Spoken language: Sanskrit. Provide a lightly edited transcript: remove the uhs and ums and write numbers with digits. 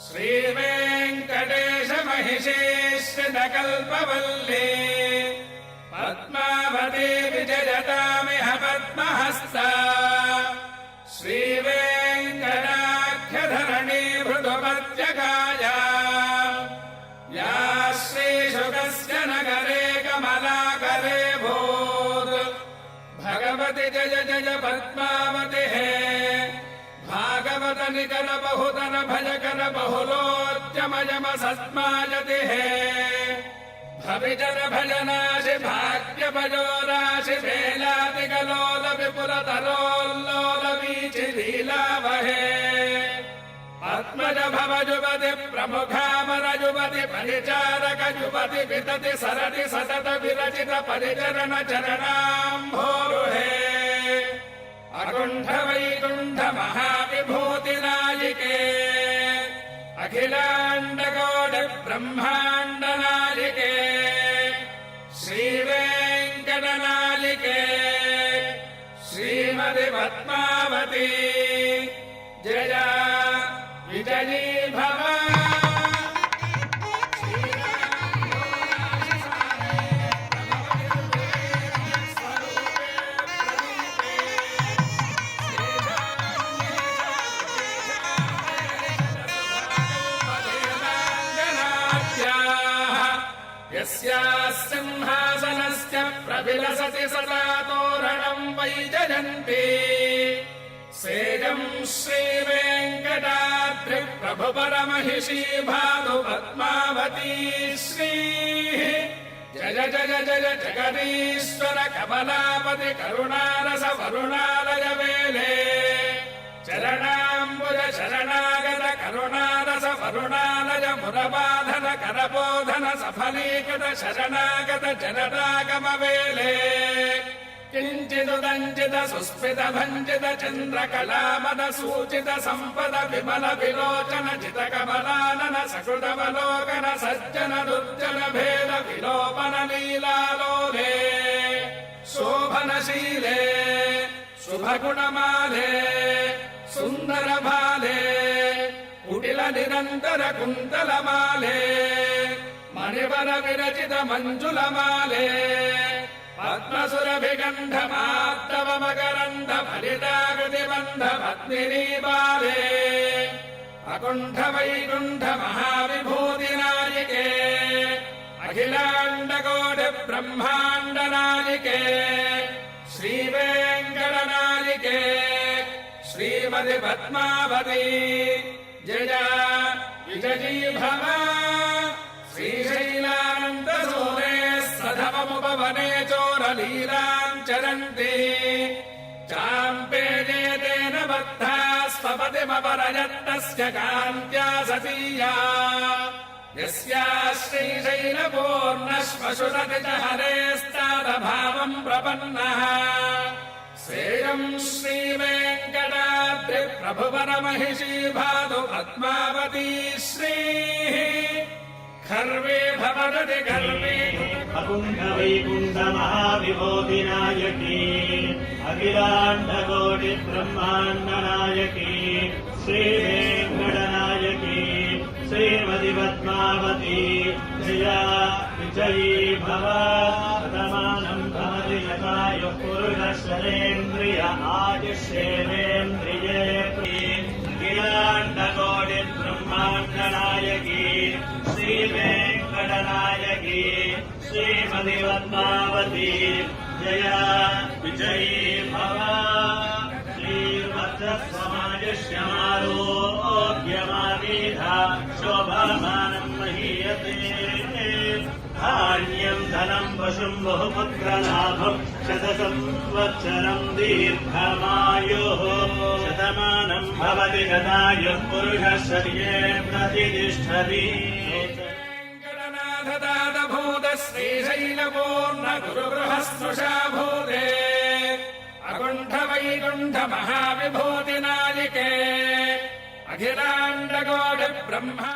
श्रीवेङ्कटेश महिषीश्रितकल्पवल्ली पद्मावती विजयतामिह पद्महस्ता श्रीवेङ्कटाख्यधरणी मृदुपत्यकाया या श्रीशुकस्य नगरे कमलाकरे भूत् भगवति जय जय पद्मावति हे भागवत निकट बहुतर भजकर बहुलोच्चमयम सस्मायति हे भविजन भजनाशि भाग्य भजोराशि वेलातिकलोल विपुल तरोल्लोल वीचि लीलावहे पद्मज भव जुवति प्रमुखामर जुवति परिचारक जुवति वितति सरति सतत विरचित परिचरण चरणाम्भोरुहे अकुण्ठ वैकुण्ठ महाविभूतिनायिके अखिलाण्डकोटि ब्रह्माण्डनायिके श्रीवेङ्कटनायिके श्रीमति पद्मावती जय विजयी भव यस्याः सिंहासनस्य प्रविलसति सदा तोरणम् वैजयन्ती सेजम् श्रीवेङ्कटाद्रिप्रभुपरमहिषी भातु पद्मावती श्रीः जय जय जय जगदीश्वर कमलापति करुणारस वरुणालय वेले चरणाम्बुज शरणागत करुणारस वरुणालय मुरबाधन करबोधन सफलीकृत शरणागत जनतागम वेले किञ्चिदुदञ्चित सुस्मित भञ्जित चन्द्रकलामद सूचित सम्पद विमल विलोचन जित कमलानन सकृतवलोकन सज्जन दुर्जन भेद विलोपन लीलालोले शोभनशीले शुभगुणमाले सुन्दर भाले कुटिल निरन्तर कुन्तलमाले मणिवर विरचित मञ्जुलमाले पद्मसुरभिगन्ध मार्दव मकरन्द फलिताकृतिबन्ध पद्मिनीबाले अकुण्ठ वैकुण्ठ महाविभूतिनायिके अखिलाण्डकोटि ब्रह्माण्डनायिके श्रीवेङ्कटनायिके श्रीमति पद्मावती जय विजयी भव श्रीशैलानन्दसूरे सधवमुपवने चोरलीलाम् चरन्ति चाम्पेजेतेन बद्धा स्वपतिमपरयत्तस्य कान्त्या सतीया यस्या श्रीशैलपूर्णश्मशुरति च हरेस्तादभावम् प्रपन्नः सेयम् श्रीवेङ्कटाद्रिप्रभुवरमहिषी भातु पद्मावती श्रीः खर्वे भवदति गर्वे अकुण्ठ वैकुण्ठ महाविभूतिनायकी अखिलाण्डकोटि ब्रह्माण्डनायकी श्रीवेङ्कटनायकी श्रीमति पद्मावती जया विजयी भव शतमानम् भवति शतायुः पुरुषशरेन्द्रिय आयुष्येवेन्द्रिये अखिलाण्डकोटि ब्रह्माण्डनायकी श्रीवेङ्कटनायकी श्रीमति पद्मावती जया विजयी भव श्रीमत्समायुष्यमारोग्यमावीधा शोभामानम् महीयते धान्यम् धनम् पशुम् बहुपुत्रलाभम् शतसंवत्सरम् दीर्घमायुः शतमानम् भवति शतायुः पुरुषः शर्ये प्रतिष्ठति वेङ्कटनाथदातभूत श्रीशैलपूर्ण गुरुगृहस्नुषा भूते अकुण्ठ वैकुण्ठ महाविभूतिनायिके अखिलाण्डकोटि ब्रह्मा